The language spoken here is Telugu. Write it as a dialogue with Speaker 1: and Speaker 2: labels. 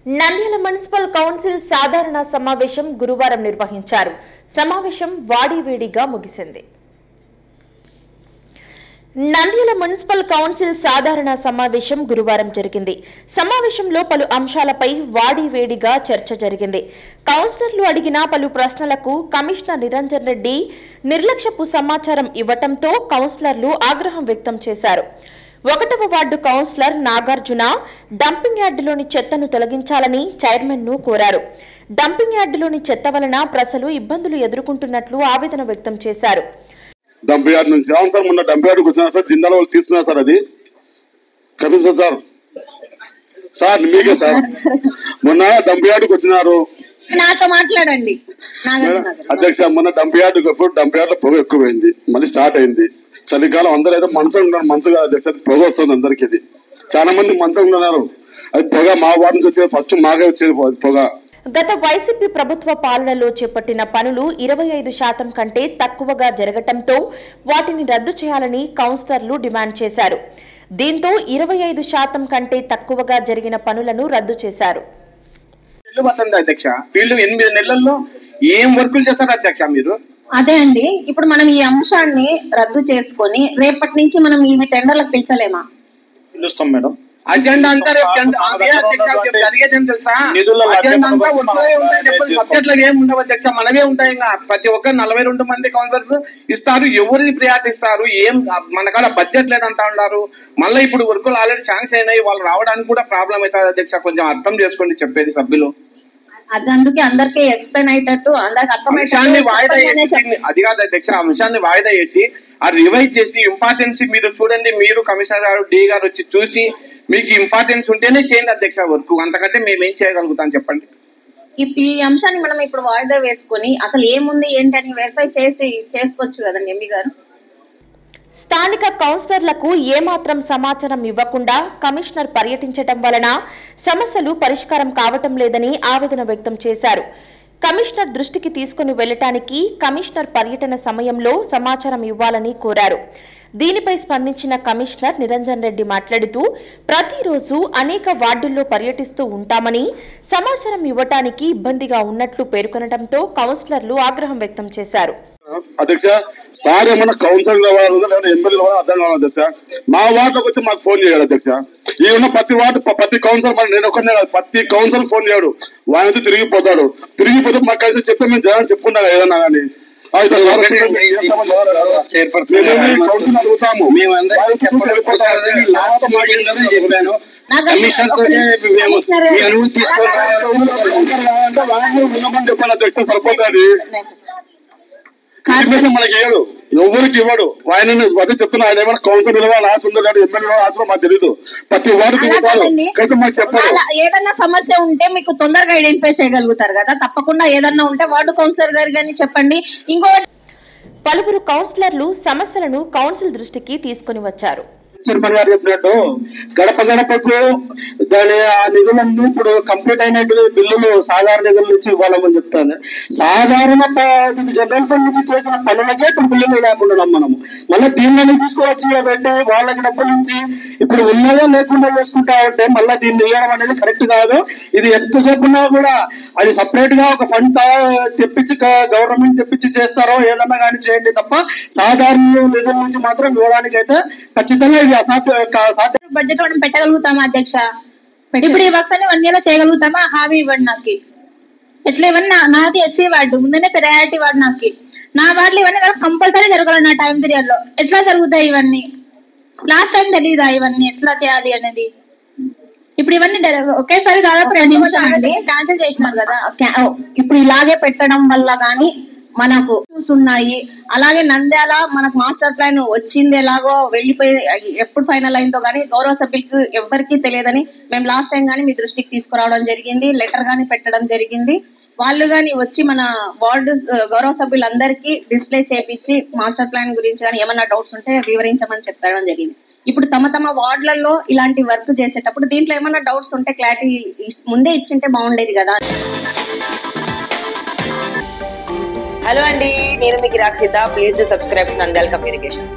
Speaker 1: నంద్యాల మున్సిపల్ కౌన్సిల్ సాధారణ సమావేశం గురువారం నిర్వహించారు. సమావేశం వాడివేడిగా ముగిసింది. నంద్యాల మున్సిపల్ కౌన్సిల్ సాధారణ సమావేశం గురువారం జరిగింది. సమావేశంలో పలు అంశాలపై వాడివేడిగా చర్చ జరిగింది. కౌన్సిలర్లు అడిగిన పలు ప్రశ్నలకు కమిషనర్ నిరంజన్ రెడ్డి నిర్లక్ష్యపు సమాచారం ఇవ్వటంతో కౌన్సిలర్లు ఆగ్రహం వ్యక్తం చేశారు. 1వ వార్డు కౌన్సిలర్ నాగార్జున డంపింగ్ యార్డులోని చెత్తను తొలగించాలని చైర్మన్ ను కోరారు. డంపింగ్ యార్డులోని చెత్త వలన ప్రజలు ఇబ్బందులు ఎదుర్కొంటున్నట్లు ఆవేదన వ్యక్తం చేశారు.
Speaker 2: డంపింగ్ యార్డ్ నుంచి అవును సార్, మొన్న డంపింగ్ యార్డుకి వచ్చినా సార్, జిందాల్ వాళ్ళు తీసుకున్నారు సార్. అది కపిల్ సార్ సార్ మీకే సార్, మొన్న డంపింగ్ యార్డుకి వచ్చినారు.
Speaker 3: నాతో మాట్లాడండి
Speaker 2: అధ్యక్ష. మొన్న డంపింగ్ యార్డుకి డంపింగ్ యార్డ్ లో పొగ ఎక్కువైంది, మళ్ళీ స్టార్ట్ అయింది. చలికాలం అందరూ అయితే మంచం ఉన్నారు, మంచుగా అధ్యక్ష పొగ వస్తుంది అందరికి. ఇది చాలా మంది మంచం ఉన్నారు. అది పొగ మా వార్డు నుంచి వచ్చేది, ఫస్ట్ మాకే వచ్చేది పొగ.
Speaker 1: గత వైసీపీ ప్రభుత్వ పాలనలో చేపట్టిన పనులు 25% కంటే తక్కువగా జరగటంతో వాటిని రద్దు చేయాలని కౌన్సిలర్లు డిమాండ్ చేశారు. దీంతో 25% కంటే తక్కువగా జరిగిన పనులను రద్దు చేశారు.
Speaker 4: అధ్యక్ష, ఫీల్డ్ 8 నెలల్లో ఏం వర్కులు చేశారు అధ్యక్ష మీరు?
Speaker 3: అదే అండి, ఇప్పుడు మనం ఈ అంశాన్ని రద్దు చేసుకొని రేపటి నుంచి మనం ఇవి టెండర్లకు పిలిచలేమా?
Speaker 4: పిలుస్తాం మేడం. అజెండా అంతా జరిగేదని తెలుసా? సబ్జెక్టులు ఏమి ఉండవు అధ్యక్ష, మనమే ఉంటాయి. ఇంకా ప్రతి ఒక్క 42 మంది కౌన్సిలర్స్ ఇస్తారు. ఎవరిని ప్రియారిటీ ఇస్తారు? ఏం మన కాడ బడ్జెట్ లేదంటా ఉన్నారు. మళ్ళీ ఇప్పుడు వర్కులు ఆల్రెడీ శాంక్షన్ అయినాయి, వాళ్ళు రావడానికి కూడా ప్రాబ్లం అవుతుంది అధ్యక్ష. కొంచెం అర్థం చేసుకోండి చెప్పేది సభ్యులు.
Speaker 3: అది అందుకే అందరికి ఎక్స్ప్లెయిన్ అయ్యేటట్టు అందరికి
Speaker 4: అంశాన్ని వాయిదా చేసి, అది కాదు అధ్యక్ష, అంశాన్ని వాయిదా చేసి అది రివైజ్ చేసి ఇంపార్టెన్స్ మీరు చూడండి. మీరు కమిషనర్ గారు, డి గారు వచ్చి చూసి మీకు ఇంపార్టెన్స్ ఉంటేనే చేయండి అధ్యక్ష వర్క్. అంతకంటే మేమేం చేయగలుగుతాం చెప్పండి.
Speaker 3: ఈ అంశాన్ని మనం ఇప్పుడు వాయిదా వేసుకొని అసలు ఏముంది ఏంటి అని వెరిఫై చేసి చేసుకోవచ్చు కదండి ఎంపీ గారు.
Speaker 1: స్థానిక కౌన్సిలర్లకు ఏమాత్రం సమాచారం ఇవ్వకుండా కమిషనర్ పర్యటించడం వలన సమస్యలు పరిష్కారం కావటం లేదని ఆవేదన వ్యక్తం చేశారు. కమిషనర్ దృష్టికి తీసుకుని వెళ్లటానికి కమిషనర్ పర్యటన సమయంలో సమాచారం ఇవ్వాలని కోరారు. దీనిపై స్పందించిన కమిషనర్ నిరంజన్ రెడ్డి మాట్లాడుతూ, ప్రతిరోజు అనేక వార్డుల్లో పర్యటిస్తూ ఉంటామని సమాచారం ఇవ్వటానికి ఇబ్బందిగా ఉన్నట్లు పేర్కొనడంతో కౌన్సిలర్లు ఆగ్రహం వ్యక్తం చేశారు.
Speaker 2: అధ్యక్ష, సార్ ఏమన్నా కౌన్సిలర్ ఎమ్మెల్యే అర్థం కావాలి అధ్యక్ష. మా వార్డులోకి వచ్చి మాకు ఫోన్ చేయడు అధ్యక్ష. ఈ ఉన్న ప్రతి వార్డు ప్రతి కౌన్సిలర్, మరి నేను ఒకనే కాదు, ప్రతి కౌన్సిలర్ ఫోన్ చేయడు. వాడితో తిరిగిపోతాడు. తిరిగిపోతే మాకు కలిసి చెప్తే మేము జనాన్ని చెప్పుకుంటాం ఏదన్నా కానీ. అడుగుతాము చెప్పండి అధ్యక్ష, సరిపోతుంది. మనకి ఇవ్వడు, ఎవరికి ఇవ్వడు. ఆయన అదే చెప్తున్నా, ఆయన ఏమైనా కౌన్సిల్ ఇవ్వాలి ఆశ ఉందో కానీ ఎమ్మెల్యే ఆశ మాకు తెలియదు. ప్రతి వార్డు తిరుగుతారు, కలిసి మాకు చెప్పాలి.
Speaker 3: ఏదన్నా సమస్య ఉంటే మీకు తొందరగా ఐడెంటిఫై చేయగలుగుతారు కదా. తప్పకుండా ఏదన్నా ఉంటే వార్డు కౌన్సిలర్ గారు కానీ చెప్పండి.
Speaker 1: పలువురు కౌన్సిలర్లు సమస్యలను కౌన్సిల్ దృష్టికి తీసుకుని వచ్చారు.
Speaker 5: చైర్మన్ గారు చెప్పినట్టు గడప గడపకు దాని ఆ నిధులన్నీ ఇప్పుడు కంప్లీట్ అయినట్టు బిల్లులు సాధారణ నిధుల నుంచి ఇవ్వాలని చెప్తాను. సాధారణ జనరల్ ఫండ్ నుంచి చేసిన పనులకే ఇప్పుడు బిల్లులు లేకుండా మనము మళ్ళీ దీన్ని తీసుకువచ్చి పెట్టి వాళ్ళకి డబ్బుల నుంచి ఇప్పుడు ఉన్నదో లేకుండా చేసుకుంటా ఉంటే మళ్ళీ దీన్ని ఇవ్వడం అనేది కరెక్ట్ కాదు. ఇది ఎంతసేపు ఉన్నా కూడా అది సపరేట్ గా ఒక ఫండ్ తెప్పించి గవర్నమెంట్ తెప్పించి చేస్తారో ఏదన్నా కానీ చేయండి తప్ప సాధారణ నిధుల నుంచి మాత్రం ఇవ్వడానికి అయితే ఖచ్చితంగా ఇది అసాధ్య.
Speaker 3: బడ్జెట్ మనం పెట్టగలుగుతామా అధ్యక్ష? ఇప్పుడు ఈ వర్క్స్ అన్ని 1 year లో చేయగలుగుతామా? హామీ ఇవ్వండి నాకు. ఎట్లా ఇవన్నీ నాది ఎస్సీ వార్డు, ముందునే ప్రయారిటీ వార్డు. నాకు నా వార్డులు ఇవన్నీ కంపల్సరీ జరగాలి నా టైం పీరియడ్ లో. ఎట్లా జరుగుతాయి ఇవన్నీ? లాస్ట్ టైం తెలీదా ఇవన్నీ ఎట్లా చేయాలి అనేది? ఇప్పుడు ఇవన్నీ ఒకేసారి దాదాపు 2 నిమిషాలు క్యాన్సిల్ చేసినారు కదా. ఇప్పుడు ఇలాగే పెట్టడం వల్ల గానీ మనకు ఉన్నాయి. అలాగే నంద్యాల మనకు మాస్టర్ ప్లాన్ వచ్చింది, ఎలాగో వెళ్ళిపోయి ఎప్పుడు ఫైనల్ అయిందో కానీ గౌరవ సభ్యులకు ఎవరికి తెలియదని మేము లాస్ట్ టైం కానీ మీ దృష్టికి తీసుకురావడం జరిగింది. లెటర్ గానీ పెట్టడం జరిగింది. వాళ్ళు గాని వచ్చి మన వార్డు గౌరవ సభ్యులందరికీ డిస్ప్లే చేపించి మాస్టర్ ప్లాన్ గురించి కానీ ఏమన్నా డౌట్స్ ఉంటే వివరించమని చెప్పడం జరిగింది. ఇప్పుడు తమ వార్డులలో ఇలాంటి వర్క్ చేసేటప్పుడు దీంట్లో ఏమన్నా డౌట్స్ ఉంటే క్లారిటీ ముందే ఇచ్చింటే బాగుండేది కదా.
Speaker 6: హలో అండి, నేను మీ గిరాక్ Sita. Please do subscribe to Nandyal communications.